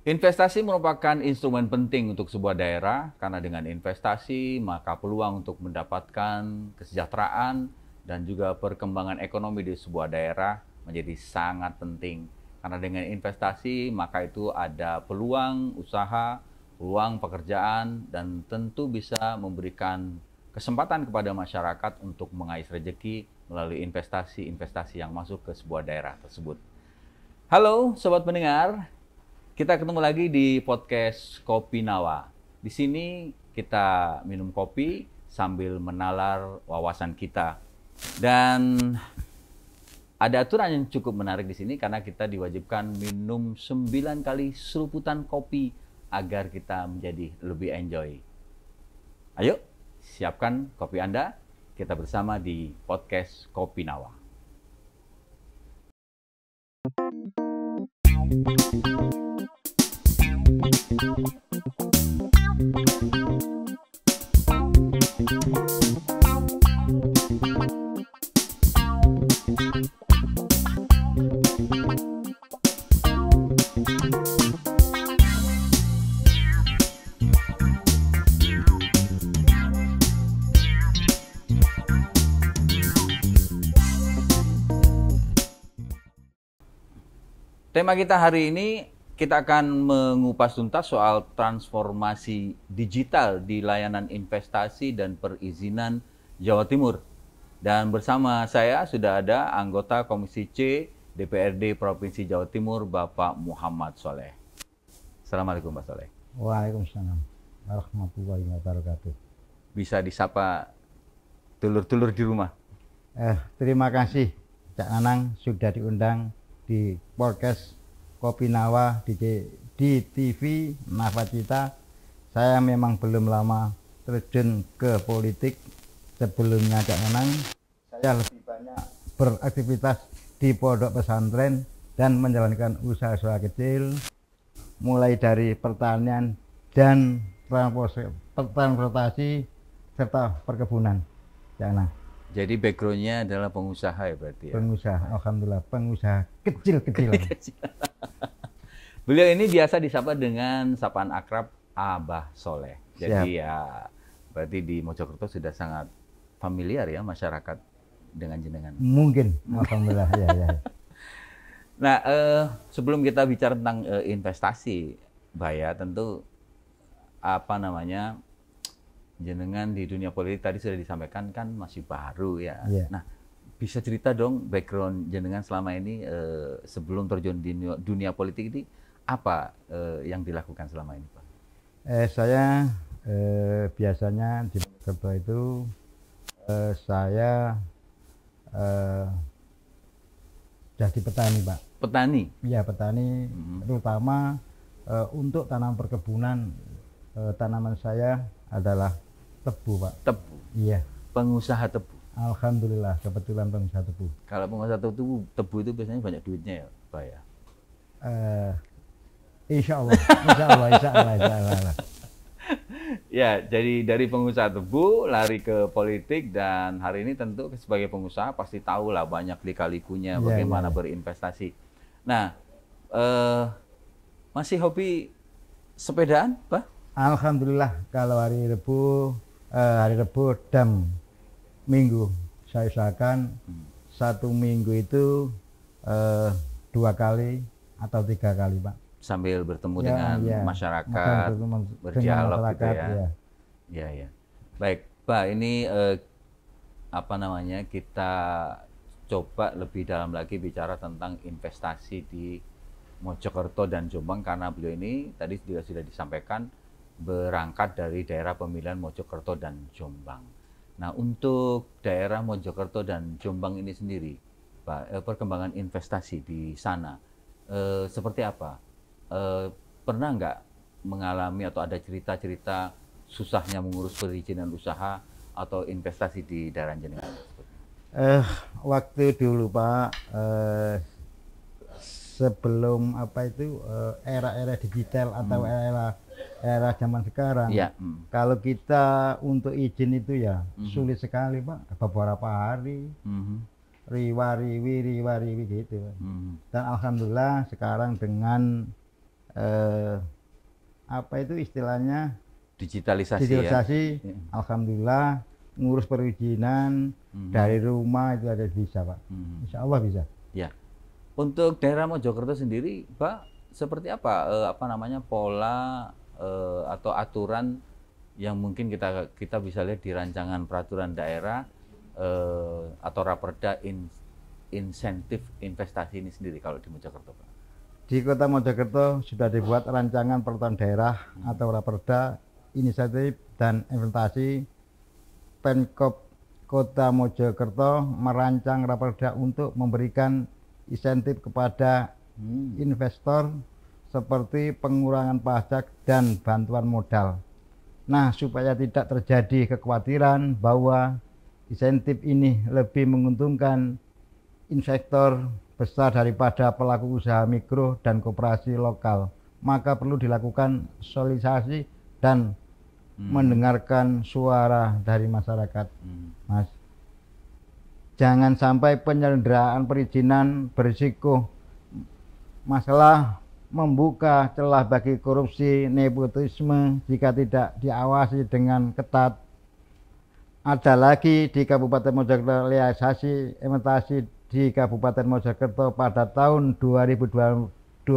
Investasi merupakan instrumen penting untuk sebuah daerah karena dengan investasi maka peluang untuk mendapatkan kesejahteraan dan juga perkembangan ekonomi di sebuah daerah menjadi sangat penting. Karena dengan investasi maka itu ada peluang usaha, peluang pekerjaan dan tentu bisa memberikan kesempatan kepada masyarakat untuk mengais rezeki melalui investasi-investasi yang masuk ke sebuah daerah tersebut. Halo sobat pendengar. Kita ketemu lagi di podcast Kopi Nawa. Di sini kita minum kopi sambil menalar wawasan kita. Dan ada aturan yang cukup menarik di sini karena kita diwajibkan minum 9 kali seruputan kopi agar kita menjadi lebih enjoy. Ayo, siapkan kopi Anda. Kita bersama di podcast Kopi Nawa. Tema kita hari ini, kita akan mengupas tuntas soal transformasi digital di layanan investasi dan perizinan Jawa Timur. Dan bersama saya sudah ada anggota Komisi C DPRD Provinsi Jawa Timur, Bapak Muhammad Soleh. Assalamualaikum Pak Soleh. Waalaikumsalam warahmatullahi wabarakatuh. Bisa disapa dulur-dulur di rumah. Terima kasih Cak Nanang sudah diundang di podcast Kopi Nawa di TV Nawacita. Saya memang belum lama terjun ke politik. Sebelumnya Cak Nanang, saya lebih banyak beraktivitas di pondok pesantren dan menjalankan usaha-usaha kecil, mulai dari pertanian dan transportasi serta perkebunan. Cak Nanang. Jadi background-nya adalah pengusaha ya berarti ya? Pengusaha, alhamdulillah, pengusaha kecil-kecilan. Beliau ini biasa disapa dengan sapaan akrab Abah Soleh. Jadi Siap. ya berarti di Mojokerto sudah sangat familiar ya masyarakat dengan jenengan. Mungkin, alhamdulillah, ya. Nah, sebelum kita bicara tentang investasi, Mbak ya, tentu jenengan di dunia politik tadi sudah disampaikan kan masih baru ya. Yeah. Nah, bisa cerita dong background jenengan selama ini sebelum terjun di dunia politik ini apa yang dilakukan selama ini, Pak? Saya biasanya di Mojokerto itu saya jadi petani, Pak. Petani? Iya, petani, terutama untuk tanaman perkebunan. Tanaman saya adalah tebu, Pak. Tebu? Iya. Pengusaha tebu? Alhamdulillah, kebetulan pengusaha tebu. Kalau pengusaha tebu itu biasanya banyak duitnya ya, Pak ya? Insya Allah. Ya, jadi dari pengusaha tebu lari ke politik dan hari ini tentu sebagai pengusaha pasti tahu lah banyak lika-likunya bagaimana berinvestasi. Nah, masih hobi sepedaan, Pak? Alhamdulillah, kalau hari Rebu dan Minggu saya usahakan satu minggu itu 2 kali atau 3 kali, Pak. Sambil bertemu dengan masyarakat, berdialog gitu ya. Ya. Baik, Pak, ini kita coba lebih dalam lagi bicara tentang investasi di Mojokerto dan Jombang karena beliau ini tadi juga sudah disampaikan berangkat dari daerah pemilihan Mojokerto dan Jombang. Nah, untuk daerah Mojokerto dan Jombang ini sendiri, Pak, perkembangan investasi di sana seperti apa? Pernah nggak mengalami atau ada cerita-cerita susahnya mengurus perizinan usaha atau investasi di daerah jenengan? Waktu dulu Pak, sebelum apa itu era-era digital atau era zaman sekarang, Ya. kalau kita untuk izin itu ya sulit sekali Pak, beberapa hari, riwa-riwi gitu. Dan alhamdulillah sekarang dengan apa itu istilahnya Digitalisasi ya. Alhamdulillah ngurus perizinan dari rumah itu ada bisa Pak. Insya Allah bisa. Ya. Untuk daerah Mojokerto sendiri, Pak, seperti apa pola atau aturan yang mungkin kita bisa lihat di rancangan peraturan daerah atau Raperda insentif investasi ini sendiri kalau di Mojokerto, Pak? Di Kota Mojokerto sudah dibuat rancangan peraturan daerah atau Raperda inisiatif dan investasi. Pemkab Kota Mojokerto merancang Raperda untuk memberikan insentif kepada investor seperti pengurangan pajak dan bantuan modal. Nah, supaya tidak terjadi kekhawatiran bahwa insentif ini lebih menguntungkan investor besar daripada pelaku usaha mikro dan koperasi lokal, maka perlu dilakukan sosialisasi dan mendengarkan suara dari masyarakat, Mas. Jangan sampai penyelenggaraan perizinan berisiko masalah membuka celah bagi korupsi nepotisme jika tidak diawasi dengan ketat. Ada lagi di Kabupaten Mojokerto realisasi investasi di Kabupaten Mojokerto pada tahun 2024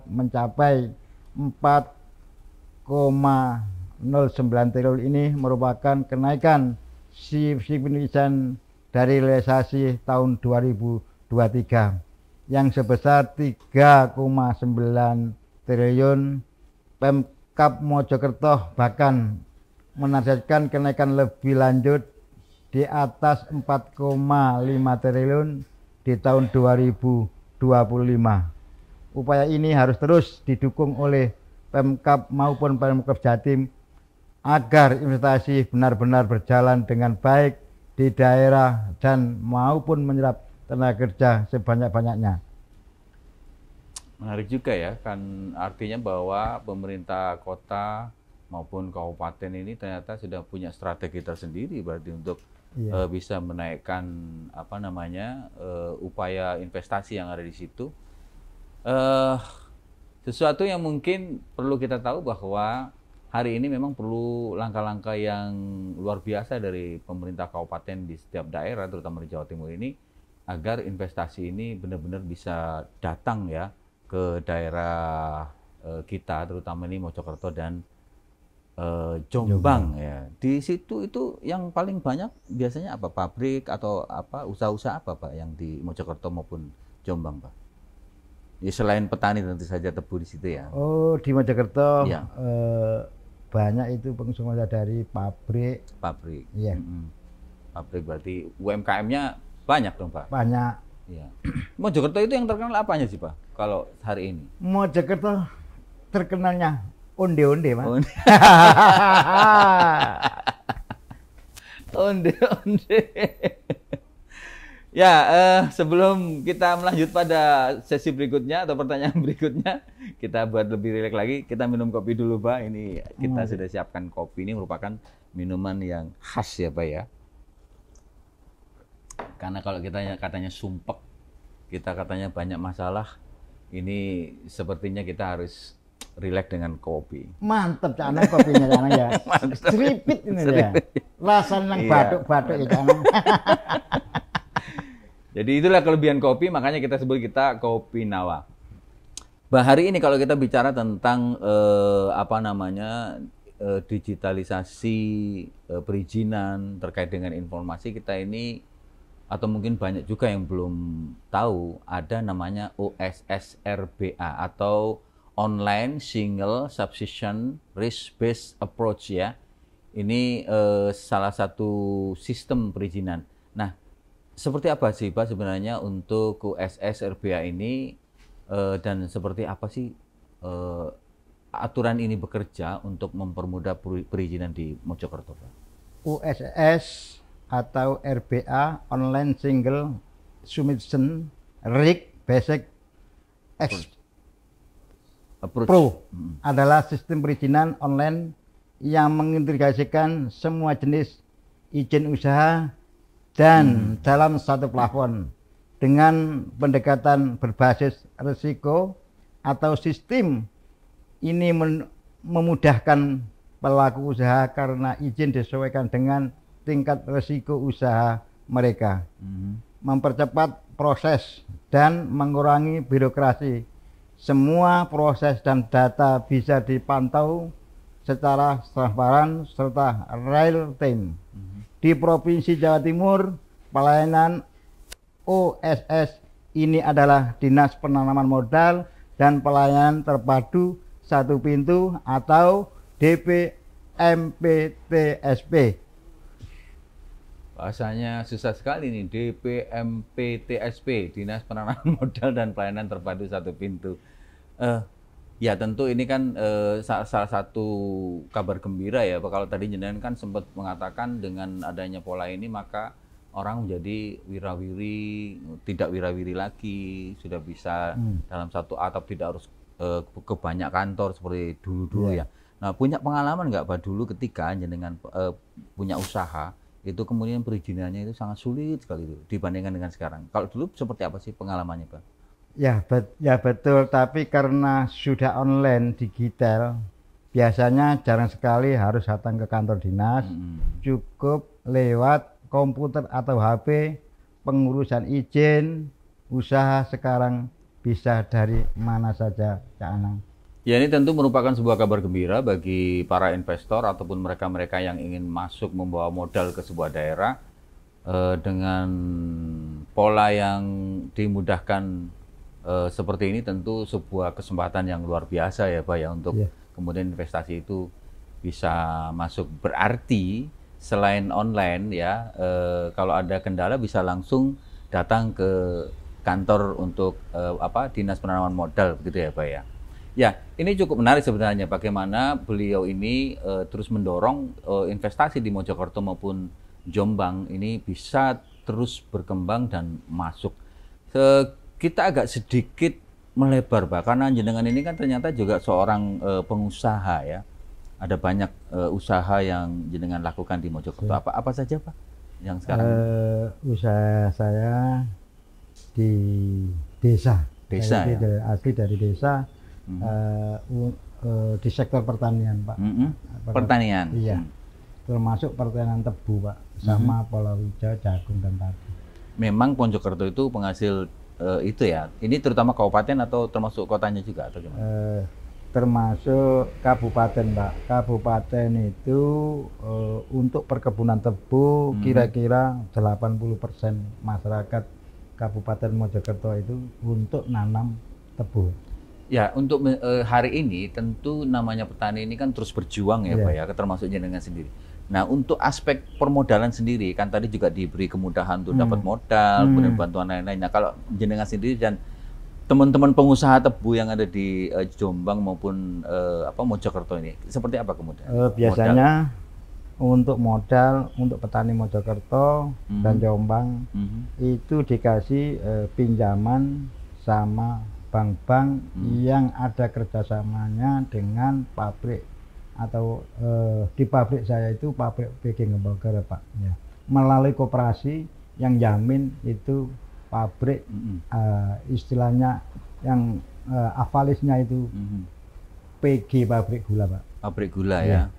mencapai 4,09 triliun. Ini merupakan kenaikan signifikan dari realisasi tahun 2023 yang sebesar 3,9 triliun. Pemkab Mojokerto bahkan menargetkan kenaikan lebih lanjut di atas 4,5 triliun di tahun 2025. Upaya ini harus terus didukung oleh Pemkab maupun Pemkab Jatim agar investasi benar-benar berjalan dengan baik di daerah dan maupun menyerap tenaga kerja sebanyak-banyaknya. Menarik juga ya, kan artinya bahwa pemerintah kota maupun kabupaten ini ternyata sudah punya strategi tersendiri berarti untuk bisa menaikkan upaya investasi yang ada di situ. Sesuatu yang mungkin perlu kita tahu bahwa hari ini memang perlu langkah-langkah yang luar biasa dari pemerintah kabupaten di setiap daerah, terutama di Jawa Timur ini, agar investasi ini benar-benar bisa datang ya ke daerah kita, terutama ini Mojokerto dan Jombang ya. Di situ itu yang paling banyak biasanya apa? Pabrik atau apa usaha-usaha apa Pak yang di Mojokerto maupun Jombang, Pak? Ya, selain petani tentu saja tebu di situ ya. Oh, di Mojokerto ya. Banyak itu pengusaha dari pabrik. Pabrik. Iya. Pabrik berarti UMKM-nya banyak dong Pak? Banyak. Iya. Mojokerto itu yang terkenal apanya sih Pak kalau hari ini? Mojokerto terkenalnya onde-onde, Mas. Onde-onde. Ya, sebelum kita melanjut pada sesi berikutnya atau pertanyaan berikutnya, kita buat lebih rileks lagi, kita minum kopi dulu, Pak. Ini kita sudah siapkan kopi, ini merupakan minuman yang khas ya, Pak ya. Karena kalau kita katanya sumpek, kita katanya banyak masalah, ini sepertinya kita harus rileks dengan kopi. Mantap Cak Anang kopinya Cak Anang ya. Seripit ini ya. Rasanya batuk-batuk ya Cak Anang. Jadi itulah kelebihan kopi, makanya kita sebut kita Kopi Nawa. Bah, hari ini kalau kita bicara tentang digitalisasi perizinan terkait dengan informasi, kita ini atau mungkin banyak juga yang belum tahu ada namanya OSSRBA atau Online Single Subscription Risk Based Approach ya. Ini salah satu sistem perizinan. Nah, seperti apa sih Pak sebenarnya untuk USSRBA ini Dan seperti apa sih aturan ini bekerja untuk mempermudah perizinan di Mojokerto, Pak? USS atau RBA Online Single Submission RIC Basic Pro adalah sistem perizinan online yang mengintegrasikan semua jenis izin usaha dan dalam satu plafon dengan pendekatan berbasis risiko atau sistem ini memudahkan pelaku usaha karena izin disesuaikan dengan tingkat risiko usaha mereka, mempercepat proses dan mengurangi birokrasi. Semua proses dan data bisa dipantau secara transparan serta real time. Di Provinsi Jawa Timur, pelayanan OSS ini adalah Dinas Penanaman Modal dan Pelayanan Terpadu Satu Pintu atau DPMPTSP. Bahasanya susah sekali nih, DPMPTSP, Dinas Penanaman Modal dan Pelayanan Terpadu Satu Pintu. Ya tentu ini kan salah satu kabar gembira ya, kalau tadi jenengan kan sempat mengatakan dengan adanya pola ini maka orang menjadi wirawiri, tidak wirawiri lagi, sudah bisa dalam satu atap, tidak harus ke banyak kantor seperti dulu-dulu ya. Nah, punya pengalaman nggak Pak dulu ketika jenengan punya usaha, itu kemudian perizinannya itu sangat sulit sekali itu dibandingkan dengan sekarang. Kalau dulu seperti apa sih pengalamannya Pak? Ya, betul, tapi karena sudah online digital, biasanya jarang sekali harus datang ke kantor dinas, cukup lewat komputer atau HP. Pengurusan izin usaha sekarang bisa dari mana saja, Cak Anang. Ya, ini tentu merupakan sebuah kabar gembira bagi para investor ataupun mereka-mereka yang ingin masuk membawa modal ke sebuah daerah dengan pola yang dimudahkan seperti ini. Tentu sebuah kesempatan yang luar biasa ya Pak ya untuk kemudian investasi itu bisa masuk. Berarti selain online ya, kalau ada kendala bisa langsung datang ke kantor untuk Dinas Penanaman Modal begitu ya Pak ya. Ya, ini cukup menarik sebenarnya bagaimana beliau ini terus mendorong investasi di Mojokerto maupun Jombang ini bisa terus berkembang dan masuk. Kita agak sedikit melebar Pak, karena jenengan ini kan ternyata juga seorang pengusaha ya. Ada banyak usaha yang jenengan lakukan di Mojokerto. Apa saja Pak yang sekarang? Usaha saya di desa. Desa ya? Asli dari desa, di sektor pertanian Pak. Pertanian? Iya, termasuk pertanian tebu Pak, sama palawija, jagung dan padi. Memang Mojokerto itu penghasil itu ya? Ini terutama kabupaten atau termasuk kotanya juga atau gimana? Termasuk kabupaten Pak. Kabupaten itu untuk perkebunan tebu kira-kira 80% masyarakat Kabupaten Mojokerto itu untuk nanam tebu. Ya, untuk hari ini tentu namanya petani ini kan terus berjuang ya Pak ya, termasuk jenengan sendiri. Nah, untuk aspek permodalan sendiri kan tadi juga diberi kemudahan untuk dapat modal, kemudian bantuan lain-lain. Nah, kalau jenengan sendiri dan teman-teman pengusaha tebu yang ada di Jombang maupun Mojokerto ini seperti apa kemudian? Biasanya untuk modal untuk petani Mojokerto dan Jombang itu dikasih pinjaman sama bank-bank yang ada kerjasamanya dengan pabrik atau di pabrik saya itu pabrik baking hamburger Pak ya. Melalui koperasi yang jamin itu pabrik istilahnya yang avalisnya itu PG pabrik gula Pak. Pabrik gula ya.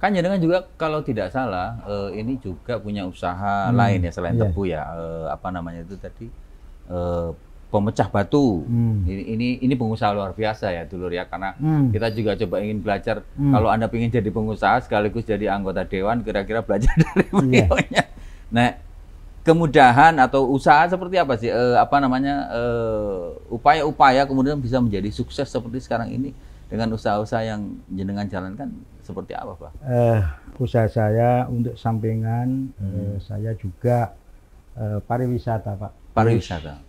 Kan jenengan juga kalau tidak salah ini juga punya usaha lain ya selain tebu ya, apa namanya itu tadi pemecah batu. Ini pengusaha luar biasa ya dulur ya, karena kita juga coba ingin belajar kalau Anda ingin jadi pengusaha sekaligus jadi anggota dewan, kira-kira belajar dari beliaunya. Nah, kemudahan atau usaha seperti apa sih upaya-upaya kemudian bisa menjadi sukses seperti sekarang ini dengan usaha-usaha yang jenengan jalankan seperti apa Pak? Usaha saya untuk sampingan saya juga pariwisata Pak. Pariwisata.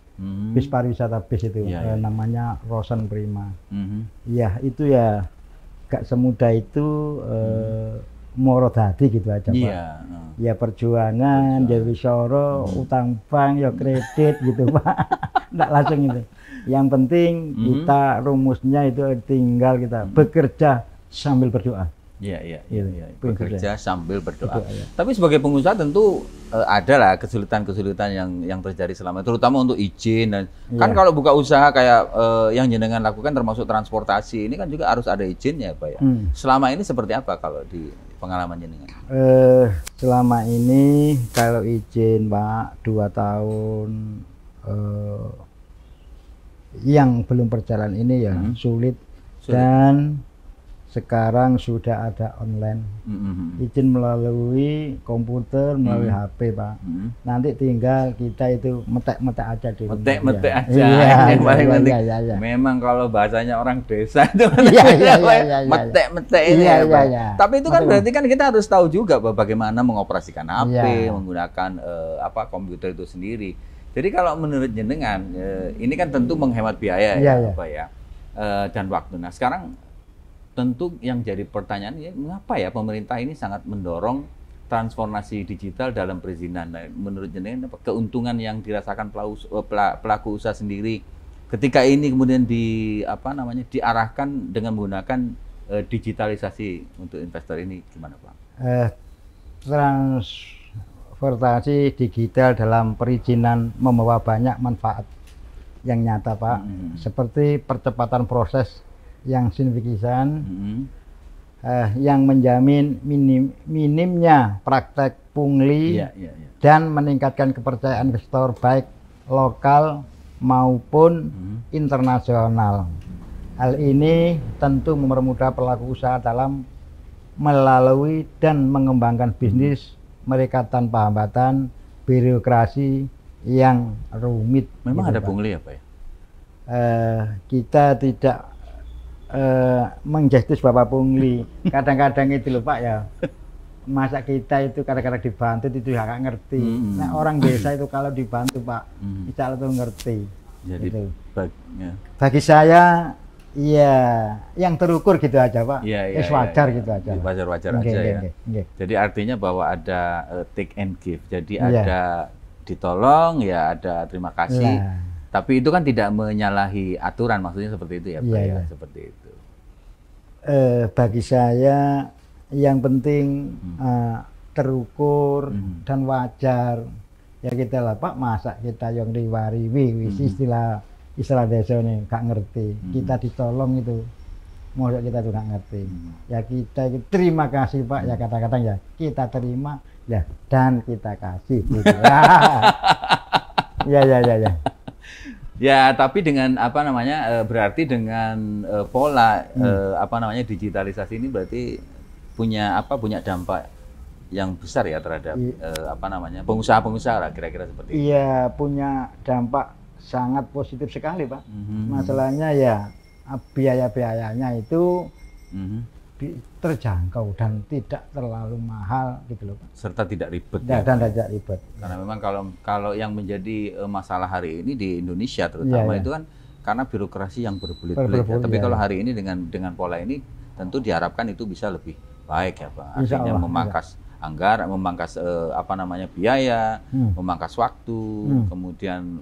bis pariwisata bis itu, Iya, iya. namanya Rosen Prima. Mhm. Ya itu ya gak semudah itu moro dadi gitu aja Pak. Iya. Ya perjuangan, ya wisoro, utang bank, ya kredit gitu Pak. Nggak langsung itu. Yang penting kita rumusnya itu tinggal kita bekerja sambil berdoa. Iya, iya, Gitu. iya. Bekerja sambil berdoa. Berdoa, ya. Tapi sebagai pengusaha tentu ada lah kesulitan-kesulitan yang terjadi selama, terutama untuk izin dan kan kalau buka usaha kayak yang jenengan lakukan termasuk transportasi ini kan juga harus ada izinnya Pak ya. Selama ini seperti apa kalau di pengalaman jenengan? Selama ini kalau izin Pak 2 tahun yang belum berjalan ini ya sulit. Dan sekarang sudah ada online izin melalui komputer, melalui HP Pak. Nanti tinggal kita itu metek-metek aja di rumah. Metek-metek aja. Iya, Yang paling penting. iya. Memang kalau bahasanya orang desa itu Iya. metek-metek ini Iya, ya, Pak. iya. Tapi itu kan berarti kan kita harus tahu juga Pak, bagaimana mengoperasikan HP, Iya. menggunakan komputer itu sendiri. Jadi kalau menurut jenengan ini kan tentu menghemat biaya ya, Pak ya. Dan waktu. Nah, sekarang tentu yang jadi pertanyaan ya, mengapa ya pemerintah ini sangat mendorong transformasi digital dalam perizinan? Nah, menurut jenengan apa keuntungan yang dirasakan pelaku usaha sendiri ketika ini kemudian diarahkan dengan menggunakan digitalisasi untuk investor ini gimana Pak? Transportasi digital dalam perizinan membawa banyak manfaat yang nyata Pak, seperti percepatan proses yang signifikan, yang menjamin minimnya praktek pungli dan meningkatkan kepercayaan investor baik lokal maupun internasional. Hal ini tentu mempermudah pelaku usaha dalam melalui dan mengembangkan bisnis mereka tanpa hambatan birokrasi yang rumit. Memang gitu, ada Pak. pungli ya Pak ya? Kita tidak menjustis Bapak pungli. Kadang-kadang itu loh Pak ya, masa kita itu kadang-kadang dibantu itu nggak ngerti. Nah, orang desa itu kalau dibantu Pak, insya Allah tuh ngerti. Jadi gitu. Bagi saya iya yang terukur gitu aja Pak. Wajar gitu aja. Wajar-wajar aja ya. Jadi artinya bahwa ada take and give. Jadi ada ditolong ya, ada terima kasih. Tapi itu kan tidak menyalahi aturan, maksudnya seperti itu ya Pak ya, seperti itu. Bagi saya yang penting terukur dan wajar. Ya kita lah Pak, masa kita yang diwariwi istilah desa ini gak ngerti. Kita ditolong itu, maksud kita tuh gak ngerti. Ya kita terima kasih Pak, ya kata-kata ya kita terima ya dan kita kasih. Gitu. Ya. Ya, tapi dengan berarti dengan pola digitalisasi ini berarti punya dampak yang besar ya terhadap pengusaha-pengusaha lah kira-kira seperti itu. Iya, punya dampak sangat positif sekali Pak. Masalahnya ya biaya-biayanya itu terjangkau dan tidak terlalu mahal gitu loh Pak. Serta tidak ribet. Dan tidak ribet. Karena memang kalau yang menjadi masalah hari ini di Indonesia terutama itu kan karena birokrasi yang berbelit-belit. Tapi kalau hari ini dengan pola ini tentu diharapkan itu bisa lebih baik ya Pak. Artinya memangkas anggaran, memangkas biaya, memangkas waktu, kemudian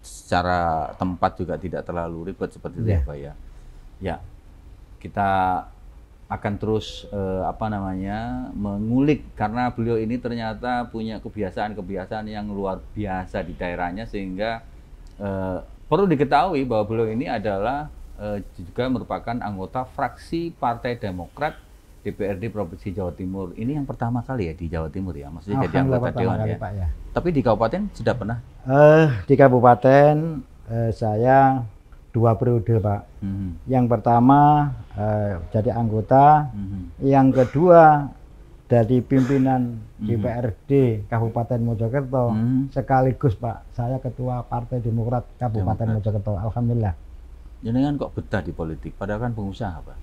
secara tempat juga tidak terlalu ribet seperti itu ya Pak ya. Ya, kita akan terus mengulik karena beliau ini ternyata punya kebiasaan yang luar biasa di daerahnya sehingga perlu diketahui bahwa beliau ini adalah juga merupakan anggota fraksi Partai Demokrat DPRD Provinsi Jawa Timur. Ini yang pertama kali ya di Jawa Timur ya, maksudnya jadi anggota dewan ya. Pak, ya. Tapi di kabupaten sudah pernah? Di kabupaten saya 2 periode Pak. Yang pertama jadi anggota, yang kedua dari pimpinan DPRD Kabupaten Mojokerto, sekaligus Pak saya ketua Partai Demokrat Kabupaten Mojokerto. Alhamdulillah. Jenengan kok betah di politik? Padahal kan pengusaha Pak.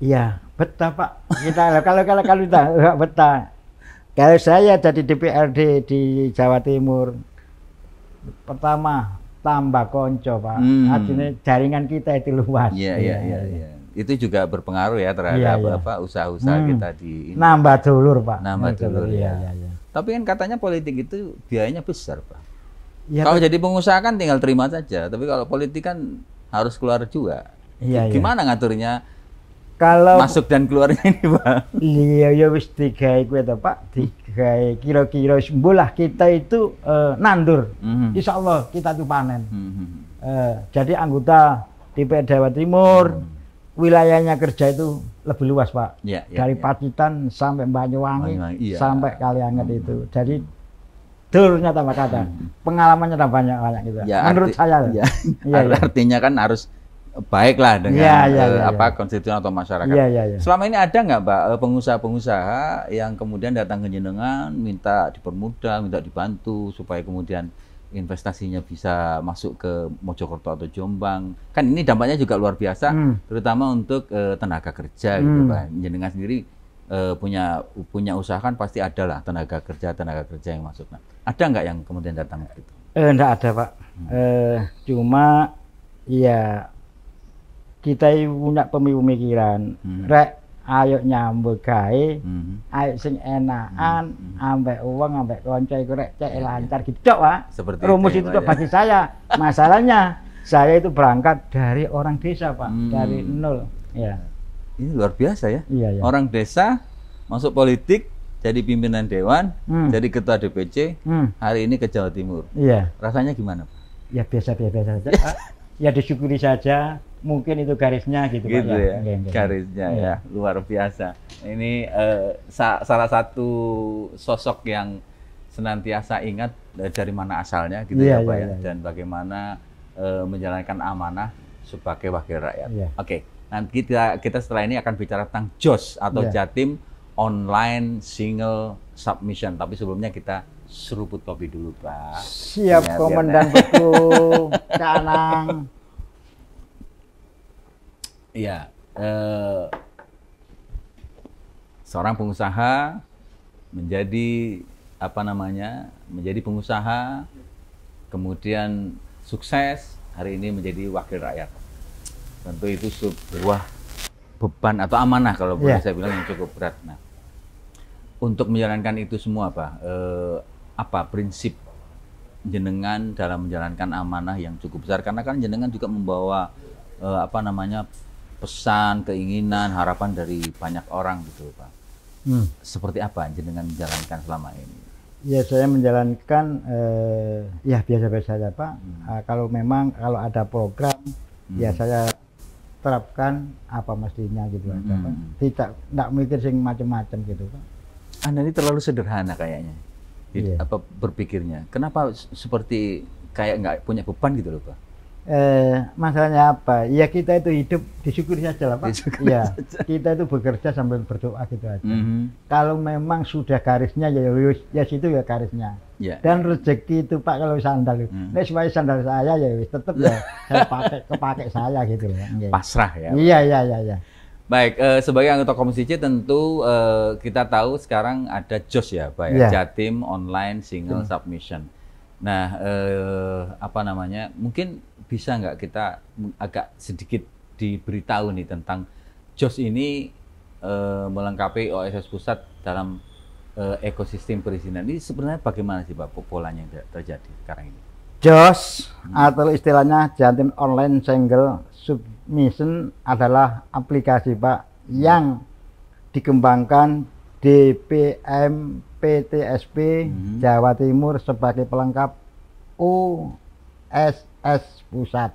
Iya betah Pak. Kita kalau kita betah. Kalau saya jadi DPRD di Jawa Timur, Pertama, tambah konco, Pak. Artinya jaringan kita itu luas. Iya. Itu juga berpengaruh ya terhadap apa usaha-usaha kita di ini. Nambah dulur, Pak. Nambah dulur ya. Iya. Tapi kan katanya politik itu biayanya besar, Pak. Ya, kalau jadi pengusaha kan tinggal terima saja, tapi kalau politik kan harus keluar juga. Gimana ngaturnya? Kalau masuk dan keluarnya ini, Pak? Iya, ya wis digawe kuwi to, Pak. Digawe kira-kira sembulah kita itu nandur. Insya Allah kita tuh panen. Jadi anggota DPR Jawa Timur wilayahnya kerja itu lebih luas, Pak. Dari Pacitan sampai Banyuwangi sampai Kalianget itu. Jadi dulurnya tambah kata, pengalamannya tambah banyak gitu. Menurut saya. Artinya kan harus baiklah dengan konstituen atau masyarakat. Selama ini ada nggak, Pak, pengusaha-pengusaha yang kemudian datang ke jenengan minta dipermudah, minta dibantu supaya kemudian investasinya bisa masuk ke Mojokerto atau Jombang? Kan ini dampaknya juga luar biasa, terutama untuk tenaga kerja gitu, Pak. Jenengan sendiri punya usaha kan pasti ada lah tenaga kerja yang masuk. Nah, ada nggak yang kemudian datang gitu? Enggak ada, Pak. Cuma ya kita punya pemikiran, rek ayo nyambut gawe, ayo sing enakan, ambek uang, ambek konco iku rek cek lancar gitu, Pak. Seperti rumus itu bagi saya. Masalahnya saya itu berangkat dari orang desa, Pak, dari nol. Ya. Ini luar biasa ya. Iya. Orang desa masuk politik, jadi pimpinan dewan, jadi ketua DPC, hari ini ke Jawa Timur. Iya. Rasanya gimana, Pak? Ya biasa-biasa saja, Pak. Ya disyukuri saja. Mungkin itu garisnya gitu, Pak. Ya. Garisnya ya, luar biasa. Ini salah satu sosok yang senantiasa ingat dari mana asalnya gitu ya, Pak ya. Dan bagaimana menjalankan amanah sebagai wakil rakyat. Oke, nanti kita setelah ini akan bicara tentang JOS atau Jatim Online Single Submission. Tapi sebelumnya kita seruput kopi dulu, Pak. Siap, Komandan Beku, Canang. Iya, seorang pengusaha menjadi menjadi pengusaha, kemudian sukses, hari ini menjadi wakil rakyat. Tentu itu sebuah beban atau amanah kalau boleh saya bilang yang cukup berat. Nah, untuk menjalankan itu semua, Pak, apa prinsip jenengan dalam menjalankan amanah yang cukup besar? Karena kan jenengan juga membawa pesan, keinginan, harapan dari banyak orang gitu, Pak. Seperti apa jenengan menjalankan selama ini? Ya, saya menjalankan ya biasa-biasa saja, Pak. Kalau ada program, ya saya terapkan apa mestinya gitu aja, Pak. Tidak mikir sing macam-macam gitu, Pak. Anda ini terlalu sederhana kayaknya. Berpikirnya. Kenapa seperti kayak nggak punya beban gitu loh, Pak? Masalahnya apa? Ya kita itu hidup disyukuri saja lah, Pak. Ya, kita itu bekerja sambil berdoa gitu aja. Kalau memang sudah garisnya ya situ ya garisnya. Dan rezeki itu, Pak, kalau sandal itu, supaya sandal saya ya tetap ya saya kepake saya gitu loh. Pasrah ya. Iya. Baik, sebagai anggota Komisi C tentu kita tahu sekarang ada JOS ya, Pak ya, Jatim Online Single Submission. Nah, mungkin bisa nggak kita agak sedikit diberitahu nih tentang JOS ini melengkapi OSS Pusat dalam ekosistem perizinan. Ini sebenarnya bagaimana sih, Pak, polanya yang terjadi sekarang ini? JOS atau istilahnya Jatim Online Single Submission adalah aplikasi, Pak, yang dikembangkan DPM PTSP Jawa Timur sebagai pelengkap OSS Pusat.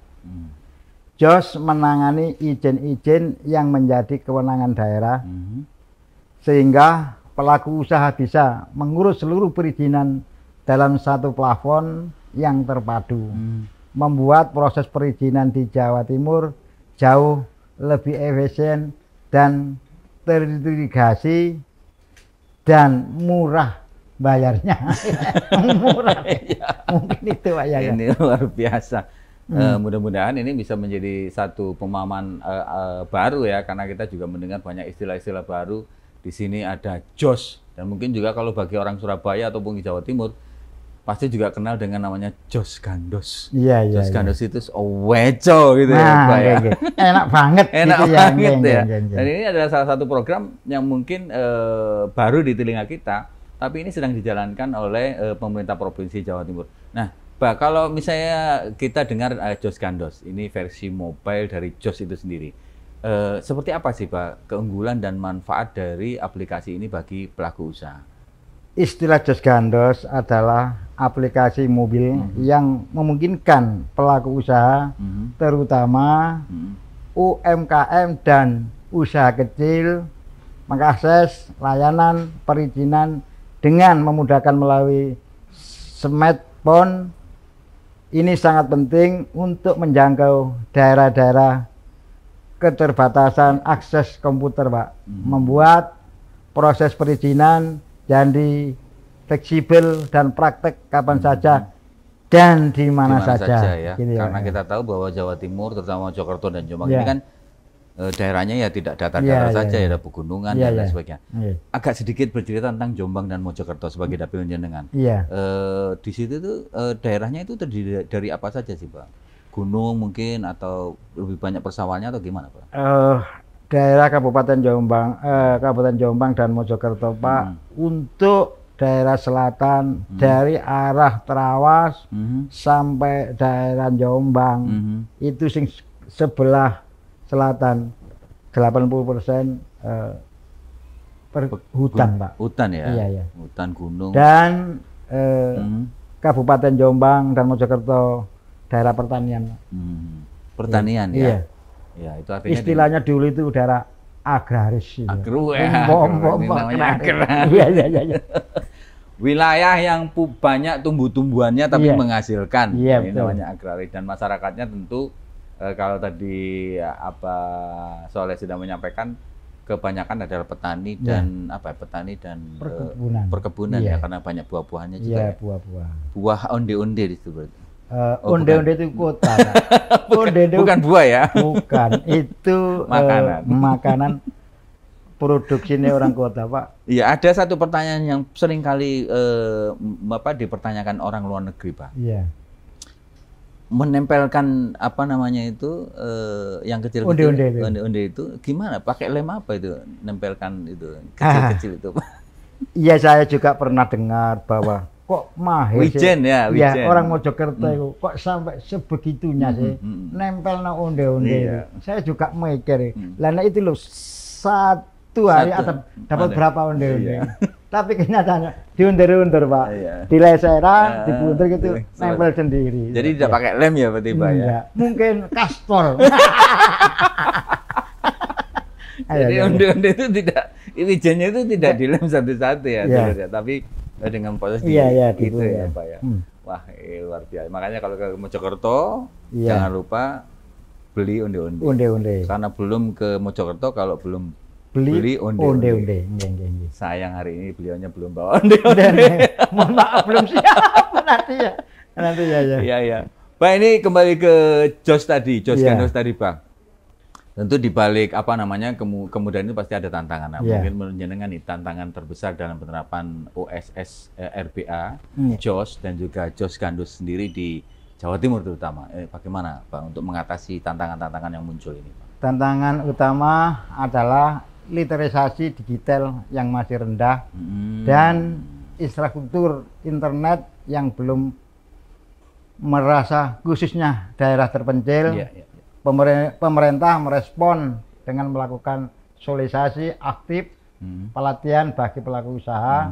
JOS menangani izin-izin yang menjadi kewenangan daerah, sehingga pelaku usaha bisa mengurus seluruh perizinan dalam satu plafon yang terpadu, membuat proses perizinan di Jawa Timur jauh lebih efisien dan terintegrasi dan murah bayarnya. Murah. Mungkin itu, Pak ya. Ini luar biasa. Mudah-mudahan ini bisa menjadi satu pemahaman baru ya, karena kita juga mendengar banyak istilah-istilah baru. Di sini ada JOS, dan mungkin juga kalau bagi orang Surabaya ataupun di Jawa Timur, pasti juga kenal dengan namanya Jos Gandos. Iya, Jos Gandos itu weco gitu ya, Pak ya. Enak banget. Enak gitu banget ya. Nggih. Dan ini adalah salah satu program yang mungkin baru di telinga kita, tapi ini sedang dijalankan oleh pemerintah Provinsi Jawa Timur. Nah, Pak, kalau misalnya kita dengar Jos Gandos, ini versi mobile dari Jos itu sendiri. Seperti apa sih, Pak, keunggulan dan manfaat dari aplikasi ini bagi pelaku usaha? Istilah Jos Gandos adalah aplikasi mobil yang memungkinkan pelaku usaha, terutama UMKM dan usaha kecil, mengakses layanan perizinan dengan memudahkan melalui smartphone. Ini sangat penting untuk menjangkau daerah-daerah keterbatasan akses komputer, Pak. Membuat proses perizinan jadi fleksibel dan praktek kapan saja dan di mana saja ya. Gitu Karena ya. kita tahu bahwa Jawa Timur, terutama Mojokerto dan Jombang ini kan daerahnya ya tidak datar-datar saja, ya ada pegunungan dan lain sebagainya. Agak sedikit bercerita tentang Jombang dan Mojokerto sebagai dapil jenengan. Di situ tuh daerahnya itu terdiri dari apa saja sih, Pak? Gunung mungkin atau lebih banyak persawahannya atau gimana, Pak? Daerah Kabupaten Jombang dan Mojokerto, Pak, untuk daerah selatan dari arah Trawas sampai daerah Jombang itu sebelah selatan 80% hutan, Pak. Hutan ya? Iya. Hutan, gunung. Dan Kabupaten Jombang dan Mojokerto daerah pertanian. Pertanian ya? Iya. Ya, itu artinya istilahnya dulu itu daerah agraris. Agro ya. Namanya agraris. Iya. Wilayah yang banyak tumbuh-tumbuhannya tapi menghasilkan. Ini Iya, namanya agraris, dan masyarakatnya tentu kalau tadi Soleh sudah menyampaikan, kebanyakan adalah petani dan perkebunan ya, karena banyak buah-buahannya juga. Iya, buah-buah. Buah onde-onde di situ berarti. Onde-onde itu kota. Bukan buah ya? Bukan, itu makanan produksinya orang kota, Pak. Iya, ada satu pertanyaan yang sering kali dipertanyakan orang luar negeri, Pak. Iya. Menempelkan yang kecil-kecil, onde-onde itu gimana? Pakai lem apa itu? Nempelkan itu kecil-kecil itu, Pak? Iya, saya juga pernah dengar bahwa kok mahir Wijen. Orang Mojokerto itu kok sampai sebegitunya sih nempel na onde-onde. Iya. Saya juga mikir, lana itu loh satu hari dapat berapa onde-onde. Tapi kenyataannya diundur-undur, Pak. Dileseran, dibuntur gitu, nempel sendiri. Jadi tidak pakai lem ya, berarti, Pak ya? Mungkin kaspol. Jadi onde-onde itu wijennya itu tidak dilem satu-satu ya, tapi dengan proses gitu ya, Pak ya. Wah, luar biasa. Makanya kalau ke Mojokerto jangan lupa beli onde-onde. Karena belum ke Mojokerto kalau belum beli onde-onde. Sayang hari ini beliaunya belum bawa onde-onde. Mohon maaf, belum siap nanti ya. Iya. Pak, ini kembali ke Jos Gandos tadi, Bang. Tentu di balik kemudahan itu pasti ada tantangan. Mungkin menjenengan nih tantangan terbesar dalam penerapan OSS RBA, Jos dan juga Jos Gandos sendiri di Jawa Timur terutama. Bagaimana, Pak, untuk mengatasi tantangan-tantangan yang muncul ini, Pak? Tantangan utama adalah literasi digital yang masih rendah dan infrastruktur internet yang belum merasa, khususnya daerah terpencil. Pemerintah merespon dengan melakukan sosialisasi aktif, pelatihan bagi pelaku usaha,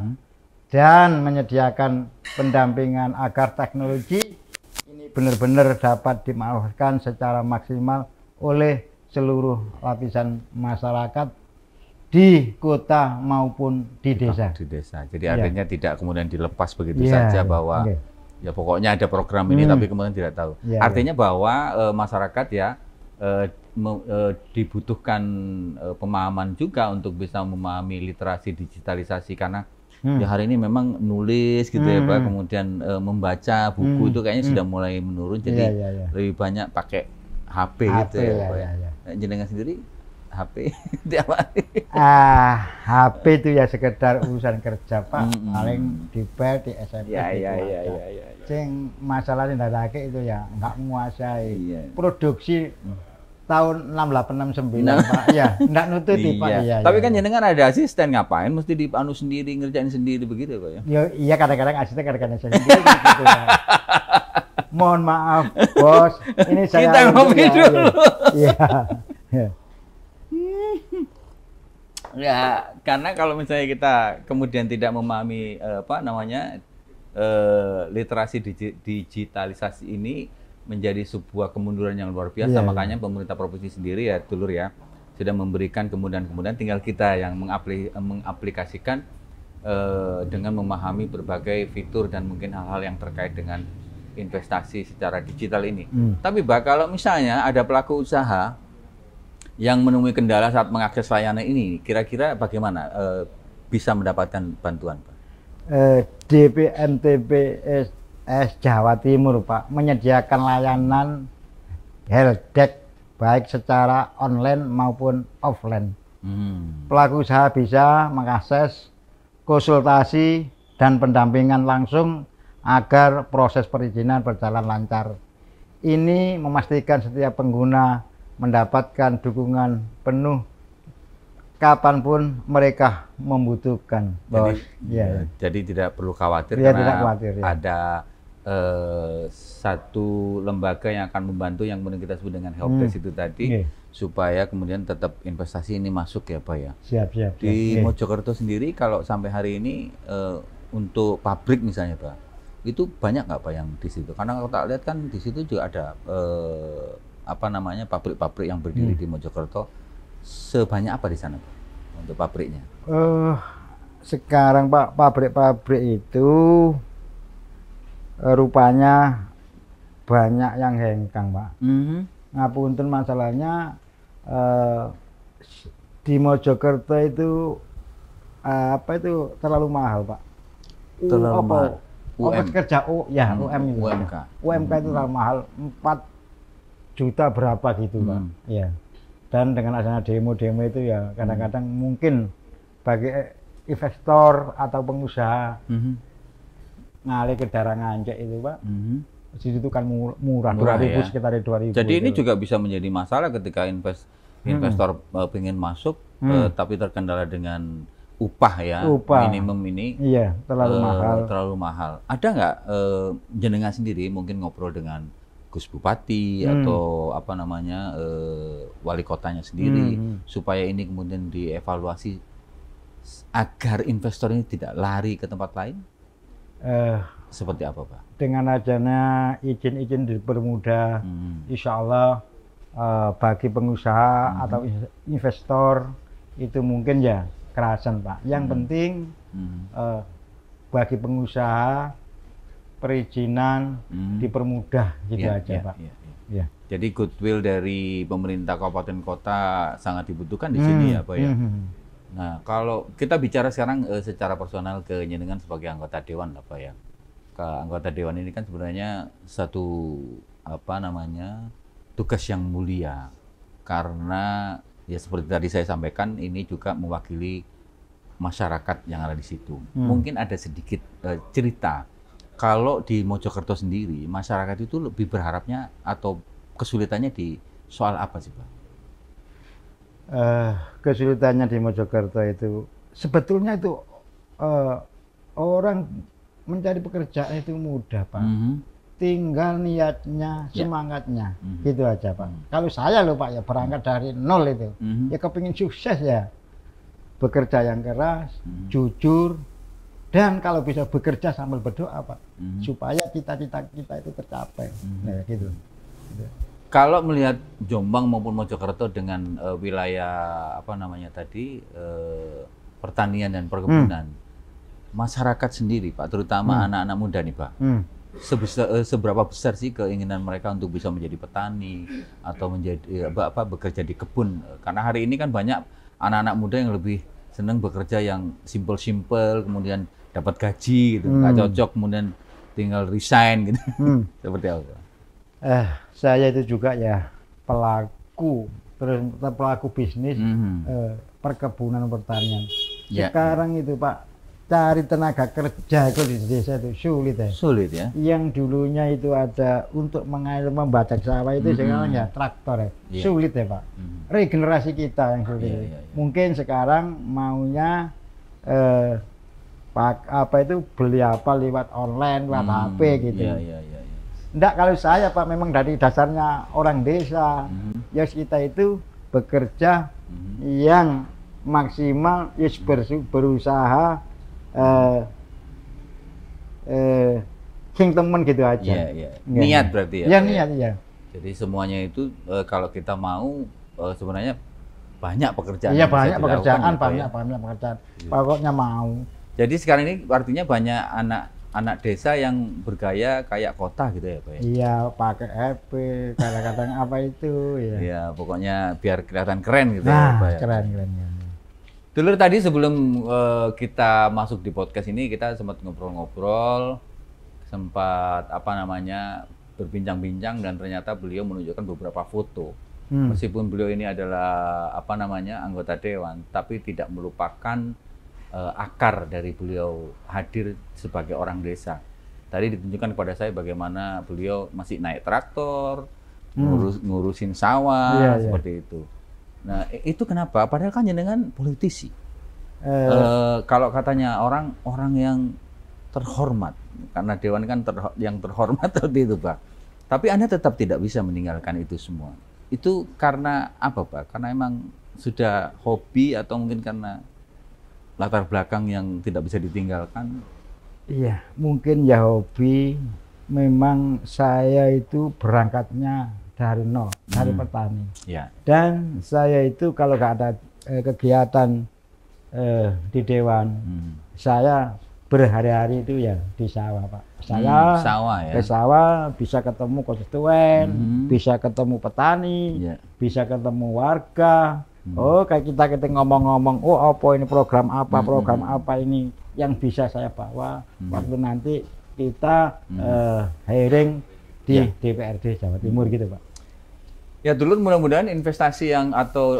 dan menyediakan pendampingan agar teknologi ini benar-benar dapat dimanfaatkan secara maksimal oleh seluruh lapisan masyarakat di kota maupun di desa. Jadi artinya tidak kemudian dilepas begitu saja bahwa ya pokoknya ada program ini tapi kemudian tidak tahu. Artinya bahwa masyarakat dibutuhkan pemahaman juga untuk bisa memahami literasi digitalisasi, karena ya hari ini memang nulis gitu ya, Pak, kemudian membaca buku itu kayaknya sudah mulai menurun, jadi lebih banyak pakai HP gitu ya, Pak ya. Jenengan sendiri HP tiap hari? HP itu ya sekedar urusan kerja Pak, paling di bel, di SMP Ya, gitu ya. aja. Sing masalah tindakake itu ya nggak menguasai. Iya. Produksi tahun 6869 Pak, ya nggak nututi Pak. Iya, Tapi iya, kan iya. jenengan ada asisten, ngapain mesti dianu sendiri, ngerjain sendiri begitu Pak ya? Iya kadang-kadang asisten, kadang-kadang saya sendiri gitu ya. Mohon maaf bos, ini saya Kita ngopi dulu. Iya. Ya. Ya, karena kalau misalnya kita kemudian tidak memahami literasi digitalisasi ini menjadi sebuah kemunduran yang luar biasa. Iya, Makanya pemerintah provinsi sendiri ya, Dulur ya, sudah memberikan kemudahan-kemudahan. Tinggal kita yang mengaplikasikan dengan memahami berbagai fitur dan mungkin hal-hal yang terkait dengan investasi secara digital ini. Tapi Pak, kalau misalnya ada pelaku usaha yang menemui kendala saat mengakses layanan ini, kira-kira bagaimana bisa mendapatkan bantuan, Pak? DPNTPS Jawa Timur Pak menyediakan layanan helpdesk baik secara online maupun offline. Pelaku usaha bisa mengakses konsultasi dan pendampingan langsung agar proses perizinan berjalan lancar. Ini memastikan setiap pengguna mendapatkan dukungan penuh kapanpun mereka membutuhkan. Jadi tidak perlu khawatir Ya, karena tidak khawatir, ya. ada satu lembaga yang akan membantu yang kemudian kita sebut dengan helpdesk itu tadi, supaya kemudian tetap investasi ini masuk ya Pak ya. Siap. Di Mojokerto sendiri kalau sampai hari ini untuk pabrik misalnya Pak, itu banyak nggak Pak yang di situ? Karena kalau tak lihat kan di situ juga ada pabrik-pabrik yang berdiri di Mojokerto. Sebanyak apa di sana Pak untuk pabriknya? Sekarang Pak, pabrik-pabrik itu rupanya banyak yang hengkang Pak. Ngapunten masalahnya di Mojokerto itu itu terlalu mahal Pak. Terlalu mahal. Kerja UM itu. UMK itu terlalu mahal, 4 juta berapa gitu Pak. Ya. Dan dengan adanya demo-demo itu ya kadang-kadang mungkin bagi investor atau pengusaha ngalih ke daerah Ngancek itu Pak. Di situ kan murah 2.000 ya? Sekitar 2.000. Jadi ini juga bisa menjadi masalah ketika investor ingin masuk tapi terkendala dengan upah minimum ini. Iya, terlalu mahal. Ada nggak jenengan sendiri mungkin ngobrol dengan Gus Bupati atau wali kotanya sendiri supaya ini kemudian dievaluasi agar investor ini tidak lari ke tempat lain? Seperti apa Pak? Dengan adanya izin-izin dipermudah, insya Allah bagi pengusaha atau investor itu mungkin ya kerasan Pak. Yang penting bagi pengusaha perizinan dipermudah gitu aja Pak. Ya. Jadi goodwill dari pemerintah kabupaten kota sangat dibutuhkan di sini ya Pak ya. Nah kalau kita bicara sekarang secara personal ke jenengan sebagai anggota dewan lah Pak ya. Anggota dewan ini kan sebenarnya satu tugas yang mulia karena ya seperti tadi saya sampaikan ini juga mewakili masyarakat yang ada di situ. Mungkin ada sedikit cerita kalau di Mojokerto sendiri masyarakat itu lebih berharapnya atau kesulitannya di soal apa sih Pak? Kesulitannya di Mojokerto itu sebetulnya itu orang mencari pekerjaan itu mudah Pak. Tinggal niatnya, semangatnya, gitu aja Pak. Kalau saya loh Pak ya berangkat dari nol itu, ya kepingin sukses ya, bekerja yang keras, jujur, dan kalau bisa bekerja sambil berdoa Pak, supaya cita-cita kita itu tercapai. Nah gitu. Kalau melihat Jombang maupun Mojokerto dengan wilayah pertanian dan perkebunan, masyarakat sendiri Pak, terutama anak-anak muda nih Pak, seberapa besar sih keinginan mereka untuk bisa menjadi petani atau menjadi bekerja di kebun? Karena hari ini kan banyak anak-anak muda yang lebih senang bekerja yang simple-simple, kemudian dapat gaji gitu, nggak cocok, kemudian tinggal resign gitu. Seperti apa? Saya itu juga ya pelaku terus pelaku bisnis perkebunan pertanian. Sekarang itu Pak, cari tenaga kerja itu di desa itu sulit ya. Sulit ya. Yang dulunya itu ada untuk membajak sawah itu sekarang ya traktor ya. Sulit ya Pak. Regenerasi kita yang sulit. Mungkin sekarang maunya beli apa lewat online, lewat HP gitu. Enggak, kalau saya Pak memang dari dasarnya orang desa. Ya kita itu bekerja yang maksimal, berusaha sing temen gitu aja. Niat berarti ya. Ya niat ya. Jadi semuanya itu kalau kita mau sebenarnya banyak pekerjaan. Iya banyak pekerjaan, banyak pekerjaan. Pokoknya mau. Jadi sekarang ini artinya banyak anak desa yang bergaya kayak kota gitu ya Pak ya? Iya, pakai HP, kadang-kadang apa itu ya. Iya, pokoknya biar kelihatan keren gitu ya Pak ya. Keren. Dulu tadi sebelum kita masuk di podcast ini kita sempat ngobrol-ngobrol, sempat berbincang-bincang dan ternyata beliau menunjukkan beberapa foto. Meskipun beliau ini adalah anggota dewan, tapi tidak melupakan akar dari beliau hadir sebagai orang desa. Tadi ditunjukkan kepada saya bagaimana beliau masih naik traktor, ngurusin sawah, seperti itu. Nah, itu kenapa? Padahal kan jenengan politisi. Kalau katanya orang yang terhormat, karena dewan kan yang terhormat seperti itu, Pak. Tapi Anda tetap tidak bisa meninggalkan itu semua. Itu karena apa, Pak? Karena emang sudah hobi atau mungkin karena latar belakang yang tidak bisa ditinggalkan? Iya, mungkin ya hobi. Memang saya itu berangkatnya dari nol, dari petani. Dan saya itu kalau nggak ada kegiatan di dewan, saya berhari-hari itu ya di sawah, Pak. Saya ke sawah bisa ketemu konstituen, bisa ketemu petani, bisa ketemu warga. Oh, kayak kita ngomong-ngomong, oh apa ini program apa ini yang bisa saya bawa waktu nanti kita hearing di DPRD Jawa Timur gitu, Pak. Ya dulu mudah-mudahan investasi atau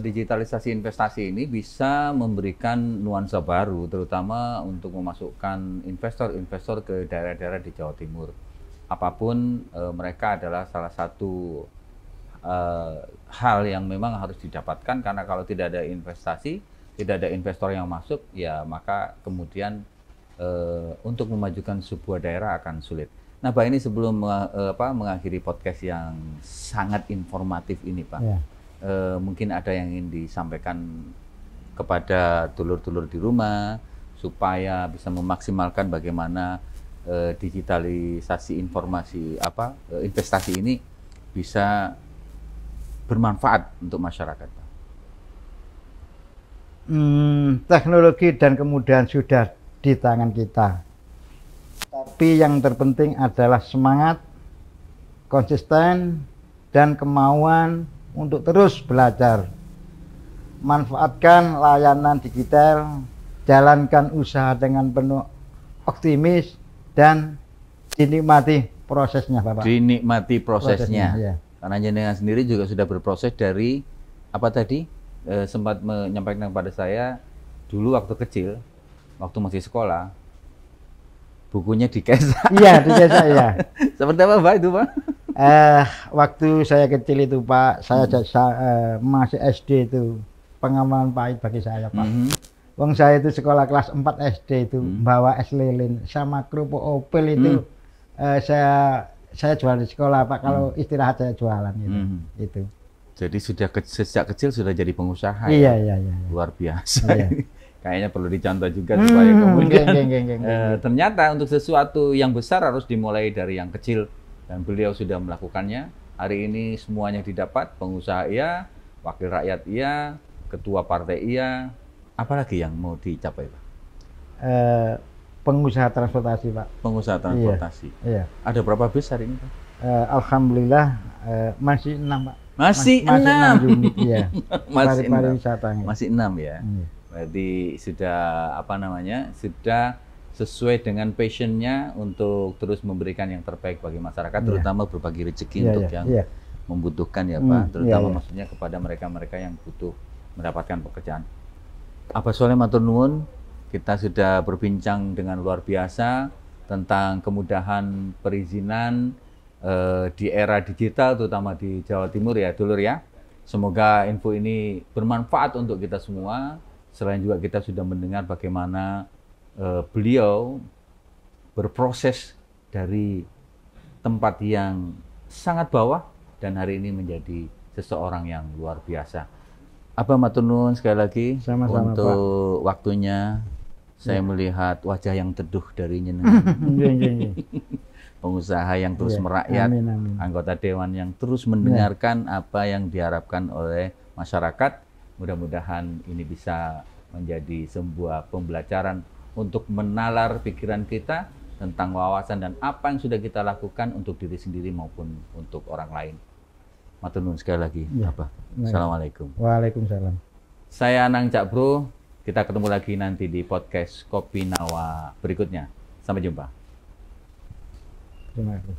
digitalisasi investasi ini bisa memberikan nuansa baru, terutama untuk memasukkan investor-investor ke daerah-daerah di Jawa Timur. Apapun mereka adalah salah satu hal yang memang harus didapatkan, karena kalau tidak ada investasi, tidak ada investor yang masuk, ya maka kemudian untuk memajukan sebuah daerah akan sulit. Nah, Pak, ini sebelum mengakhiri podcast yang sangat informatif ini, Pak, mungkin ada yang ingin disampaikan kepada dulur-dulur di rumah supaya bisa memaksimalkan bagaimana digitalisasi investasi ini bisa bermanfaat untuk masyarakat, Pak. Teknologi dan kemudahan sudah di tangan kita. Tapi yang terpenting adalah semangat, konsisten, dan kemauan untuk terus belajar. Manfaatkan layanan digital, jalankan usaha dengan penuh optimis, dan dinikmati prosesnya, Bapak. Dinikmati prosesnya. Ya. Karena jenengan sendiri juga sudah berproses dari sempat menyampaikan kepada saya dulu waktu kecil, waktu masih sekolah. Bukunya dikesak. Iya, dikesak ya. Seperti apa, Pak, itu, Pak? Waktu saya kecil itu, Pak, saya masih SD itu, pengalaman pahit bagi saya, Pak. Wong saya itu sekolah kelas 4 SD itu, bawa es lilin sama kerupuk opel itu, saya jual di sekolah, Pak. Kalau istirahat saya jualan gitu. Itu. Jadi sejak kecil sudah jadi pengusaha. Iya. Luar biasa. Iya. Kayaknya perlu dicontoh juga supaya kemudian ternyata untuk sesuatu yang besar harus dimulai dari yang kecil, dan beliau sudah melakukannya. Hari ini semuanya didapat, pengusaha iya, wakil rakyat iya, ketua partai iya. Apalagi yang mau dicapai, Pak? Pengusaha transportasi, Pak. Pengusaha transportasi. Iya. Ada berapa besar ini, Pak? Alhamdulillah masih 6, Pak. Masih 6 unit, iya. Masih 6. Masih 6 ya. Berarti sudah sudah sesuai dengan passionnya untuk terus memberikan yang terbaik bagi masyarakat, terutama berbagi rezeki untuk yang membutuhkan ya Pak, terutama iya. maksudnya kepada mereka-mereka yang butuh mendapatkan pekerjaan. Apa soalnya matur nuwun, kita sudah berbincang dengan luar biasa tentang kemudahan perizinan di era digital, terutama di Jawa Timur ya, dulur ya. Semoga info ini bermanfaat untuk kita semua. Selain juga kita sudah mendengar bagaimana beliau berproses dari tempat yang sangat bawah dan hari ini menjadi seseorang yang luar biasa. Abah matur nuwun sekali lagi Sama-sama, untuk waktunya. Saya melihat wajah yang teduh dari jenengan. Pengusaha yang terus merakyat, Amin. anggota dewan yang terus mendengarkan apa yang diharapkan oleh masyarakat. Mudah-mudahan ini bisa menjadi sebuah pembelajaran untuk menalar pikiran kita tentang wawasan dan apa yang sudah kita lakukan untuk diri sendiri maupun untuk orang lain. Matur nuwun sekali lagi, Abah. Assalamualaikum. Waalaikumsalam. Saya Anang Cak Bro, kita ketemu lagi nanti di podcast Kopi Nawa berikutnya. Sampai jumpa. Terima kasih.